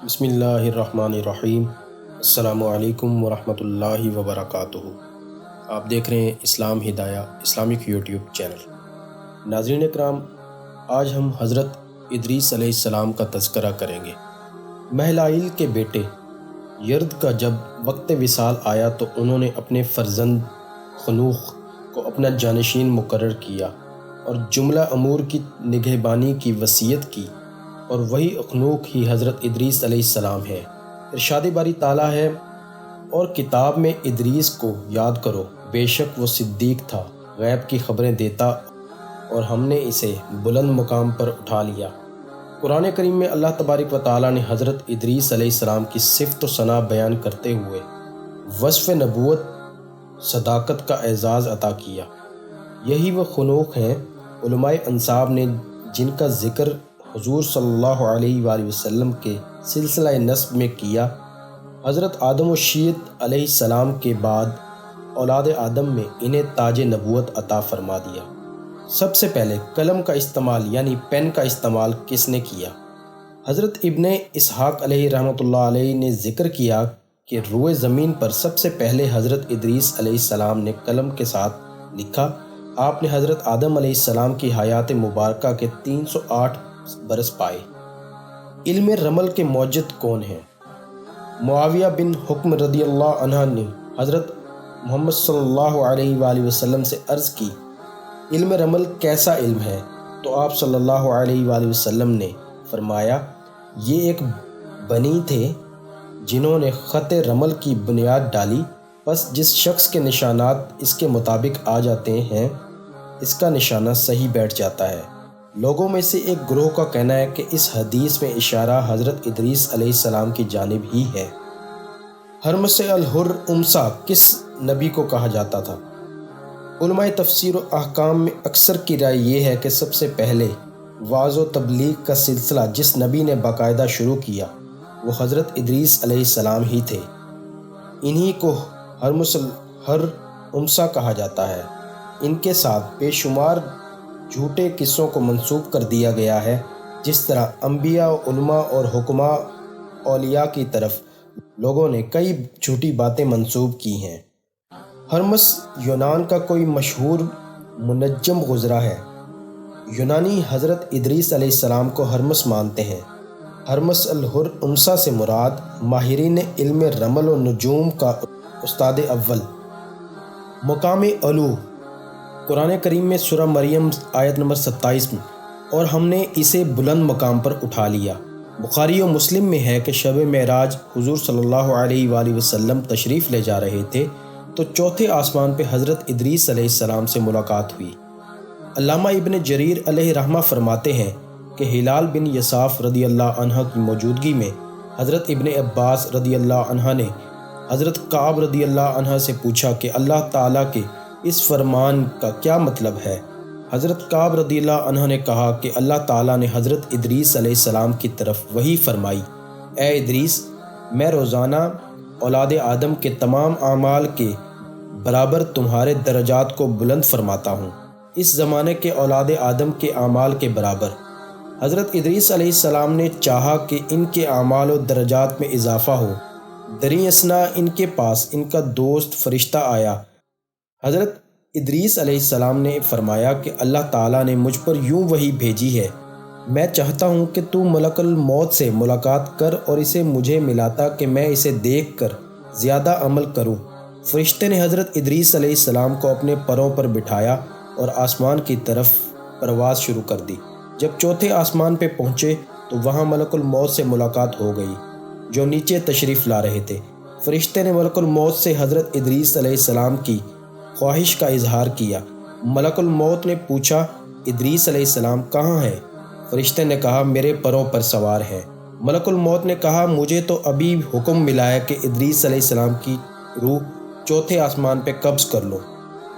بسم اللہ الرحمن الرحیم۔ السلام علیکم ورحمۃ اللہ وبرکاتہ۔ آپ دیکھ رہے ہیں اسلام ہدایہ اسلامک یوٹیوب چینل۔ ناظرین اکرام، آج ہم حضرت ادریس علیہ السلام کا تذکرہ کریں گے۔ مہلائیل کے بیٹے یرد کا جب وقت وصال آیا تو انہوں نے اپنے فرزند خنوخ کو اپنا جانشین مقرر کیا اور جملہ امور کی نگہبانی کی وصیت کی، اور وہی اخنوخ ہی حضرت ادریس علیہ السلام ہے۔ ارشاد باری تعالیٰ ہے، اور کتاب میں ادریس کو یاد کرو، بے شک وہ صدیق تھا، غیب کی خبریں دیتا، اور ہم نے اسے بلند مقام پر اٹھا لیا۔ قرآن کریم میں اللہ تبارک و تعالیٰ نے حضرت ادریس علیہ السلام کی صفت و ثنا بیان کرتے ہوئے وصف نبوت صداقت کا اعزاز عطا کیا۔ یہی وہ خنوخ ہیں علماء انساب نے جن کا ذکر حضور صلی اللہ علیہ وآلہ وسلم کے سلسلہ نسب میں کیا۔ حضرت آدم و شیت علیہ السلام کے بعد اولاد آدم میں انہیں تاج نبوت عطا فرما دیا۔ سب سے پہلے قلم کا استعمال یعنی پین کا استعمال کس نے کیا؟ حضرت ابن اسحاق علیہ رحمۃ اللہ علیہ نے ذکر کیا کہ روئے زمین پر سب سے پہلے حضرت ادریس علیہ السلام نے قلم کے ساتھ لکھا۔ آپ نے حضرت آدم علیہ السلام کی حیات مبارکہ کے 308 برس پائے۔ علم رمل کے موجد کون ہیں؟ معاویہ بن حکم رضی اللہ عنہ نے حضرت محمد صلی اللہ علیہ وآلہ وسلم سے عرض کی، علم رمل کیسا علم ہے؟ تو آپ صلی اللہ علیہ وآلہ وسلم نے فرمایا، یہ ایک بنی تھے جنہوں نے خط رمل کی بنیاد ڈالی، بس جس شخص کے نشانات اس کے مطابق آ جاتے ہیں اس کا نشانہ صحیح بیٹھ جاتا ہے۔ لوگوں میں سے ایک گروہ کا کہنا ہے کہ اس حدیث میں اشارہ حضرت ادریس علیہ السلام کی جانب ہی ہے۔ ہرمس الحر امسا کس نبی کو کہا جاتا تھا؟ علماء تفسیر و احکام میں اکثر کی رائے یہ ہے کہ سب سے پہلے وعظ و تبلیغ کا سلسلہ جس نبی نے باقاعدہ شروع کیا وہ حضرت ادریس علیہ السلام ہی تھے۔ انہی کو ہرمس الحر امسا کہا جاتا ہے۔ ان کے ساتھ بے شمار جھوٹے قصوں کو منسوب کر دیا گیا ہے، جس طرح انبیاء، علماء اور حکماء اولیاء کی طرف لوگوں نے کئی جھوٹی باتیں منسوب کی ہیں۔ ہرمس یونان کا کوئی مشہور منجم گزرا ہے۔ یونانی حضرت ادریس علیہ السلام کو ہرمس مانتے ہیں۔ ہرمس الحر امسا سے مراد ماہرین علم رمل و نجوم کا استاد اول۔ مقام علو قرآن کریم میں سورہ مریم آیت نمبر 27 میں، اور ہم نے اسے بلند مقام پر اٹھا لیا۔ بخاری و مسلم میں ہے کہ شب معراج حضور صلی اللہ علیہ وآلہ وسلم تشریف لے جا رہے تھے تو چوتھے آسمان پہ حضرت ادریس علیہ السلام سے ملاقات ہوئی۔ علامہ ابن جریر علیہ رحمہ فرماتے ہیں کہ ہلال بن یساف رضی اللہ عنہ کی موجودگی میں حضرت ابن عباس رضی اللہ عنہ نے حضرت کعب رضی اللہ عنہ سے پوچھا کہ اللہ تعالیٰ کے اس فرمان کا کیا مطلب ہے؟ حضرت کعب رضی اللہ عنہ نے کہا کہ اللہ تعالیٰ نے حضرت ادریس علیہ السلام کی طرف وحی فرمائی، اے ادریس، میں روزانہ اولاد آدم کے تمام اعمال کے برابر تمہارے درجات کو بلند فرماتا ہوں، اس زمانے کے اولاد آدم کے اعمال کے برابر۔ حضرت ادریس علیہ السلام نے چاہا کہ ان کے اعمال و درجات میں اضافہ ہو۔ دریں اثنا ان کے پاس ان کا دوست فرشتہ آیا۔ حضرت ادریس علیہ السلام نے فرمایا کہ اللہ تعالیٰ نے مجھ پر یوں وحی بھیجی ہے، میں چاہتا ہوں کہ تو ملک الموت سے ملاقات کر اور اسے مجھے ملاتا کہ میں اسے دیکھ کر زیادہ عمل کروں۔ فرشتے نے حضرت ادریس علیہ السلام کو اپنے پروں پر بٹھایا اور آسمان کی طرف پرواز شروع کر دی۔ جب چوتھے آسمان پہ پہنچے تو وہاں ملک الموت سے ملاقات ہو گئی جو نیچے تشریف لا رہے تھے۔ فرشتے نے ملک الموت سے حضرت ادریس علیہ السلام کی خواہش کا اظہار کیا۔ ملک الموت نے پوچھا، ادریس علیہ السلام کہاں ہیں؟ فرشتے نے کہا، میرے پروں پر سوار ہیں۔ ملک الموت نے کہا، مجھے تو ابھی حکم ملا ہے کہ ادریس علیہ السلام کی روح چوتھے آسمان پہ قبض کر لو۔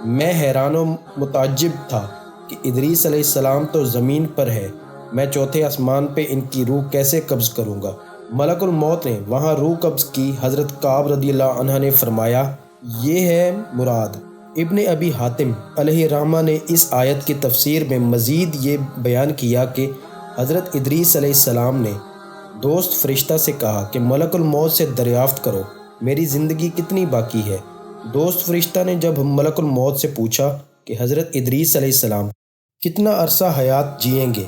میں حیران و متعجب تھا کہ ادریس علیہ السلام تو زمین پر ہے، میں چوتھے آسمان پہ ان کی روح کیسے قبض کروں گا؟ ملک الموت نے وہاں روح قبض کی۔ حضرت کعب رضی اللہ عنہ نے فرمایا، یہ ہے مراد۔ ابن ابی حاتم علیہ رحمہ نے اس آیت کی تفسیر میں مزید یہ بیان کیا کہ حضرت ادریس علیہ السلام نے دوست فرشتہ سے کہا کہ ملک الموت سے دریافت کرو میری زندگی کتنی باقی ہے۔ دوست فرشتہ نے جب ملک الموت سے پوچھا کہ حضرت ادریس علیہ السلام کتنا عرصہ حیات جئیں گے،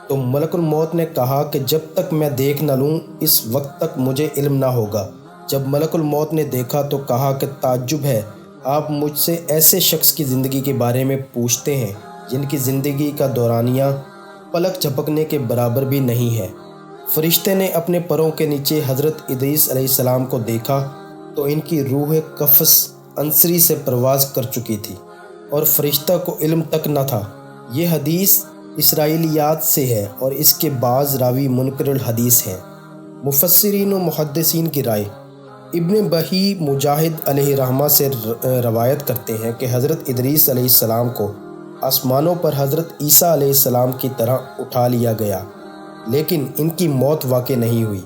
تو ملک الموت نے کہا کہ جب تک میں دیکھ نہ لوں اس وقت تک مجھے علم نہ ہوگا۔ جب ملک الموت نے دیکھا تو کہا کہ تعجب ہے، آپ مجھ سے ایسے شخص کی زندگی کے بارے میں پوچھتے ہیں جن کی زندگی کا دورانیہ پلک جھپکنے کے برابر بھی نہیں ہے۔ فرشتے نے اپنے پروں کے نیچے حضرت ادریس علیہ السلام کو دیکھا تو ان کی روح قفس عنصری سے پرواز کر چکی تھی اور فرشتہ کو علم تک نہ تھا۔ یہ حدیث اسرائیلیات سے ہے اور اس کے بعض راوی منکر الحدیث ہیں۔ مفسرین و محدثین کی رائے: ابن بحی مجاہد علیہ رحمہ سے روایت کرتے ہیں کہ حضرت ادریس علیہ السلام کو آسمانوں پر حضرت عیسیٰ علیہ السلام کی طرح اٹھا لیا گیا، لیکن ان کی موت واقع نہیں ہوئی۔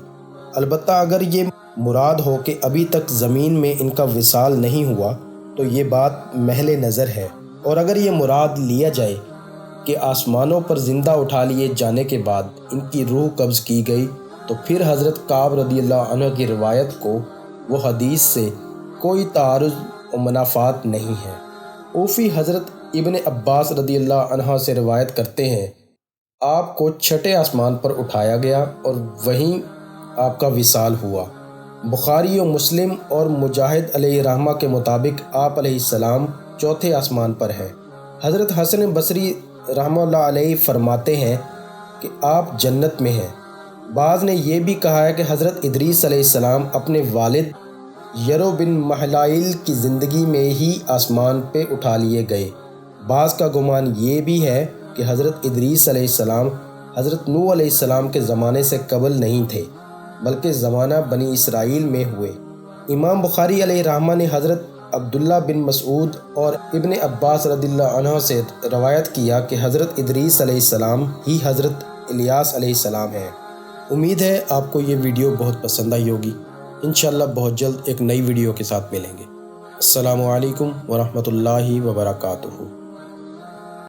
البتہ اگر یہ مراد ہو کہ ابھی تک زمین میں ان کا وصال نہیں ہوا تو یہ بات محل نظر ہے، اور اگر یہ مراد لیا جائے کہ آسمانوں پر زندہ اٹھا لیے جانے کے بعد ان کی روح قبض کی گئی تو پھر حضرت کعب رضی اللہ عنہ کی روایت کو وہ حدیث سے کوئی تعارض و منافات نہیں ہے۔ اوفی حضرت ابن عباس رضی اللہ عنہ سے روایت کرتے ہیں، آپ کو چھٹے آسمان پر اٹھایا گیا اور وہیں آپ کا وصال ہوا۔ بخاری و مسلم اور مجاہد علیہ رحمہ کے مطابق آپ علیہ السلام چوتھے آسمان پر ہیں۔ حضرت حسن بصری رحمہ اللہ علیہ فرماتے ہیں کہ آپ جنت میں ہیں۔ بعض نے یہ بھی کہا ہے کہ حضرت ادریس علیہ السلام اپنے والد یرو بن محلائل کی زندگی میں ہی آسمان پہ اٹھا لیے گئے۔ بعض کا گمان یہ بھی ہے کہ حضرت ادریس علیہ السلام حضرت نوح علیہ السلام کے زمانے سے قبل نہیں تھے بلکہ زمانہ بنی اسرائیل میں ہوئے۔ امام بخاری علیہ رحمہ نے حضرت عبداللہ بن مسعود اور ابن عباس رضی اللہ عنہ سے روایت کیا کہ حضرت ادریس علیہ السلام ہی حضرت الیاس علیہ السلام ہیں۔ امید ہے آپ کو یہ ویڈیو بہت پسند آئی ہوگی۔ انشاءاللہ بہت جلد ایک نئی ویڈیو کے ساتھ ملیں گے۔ السلام علیکم ورحمۃ اللہ وبرکاتہ۔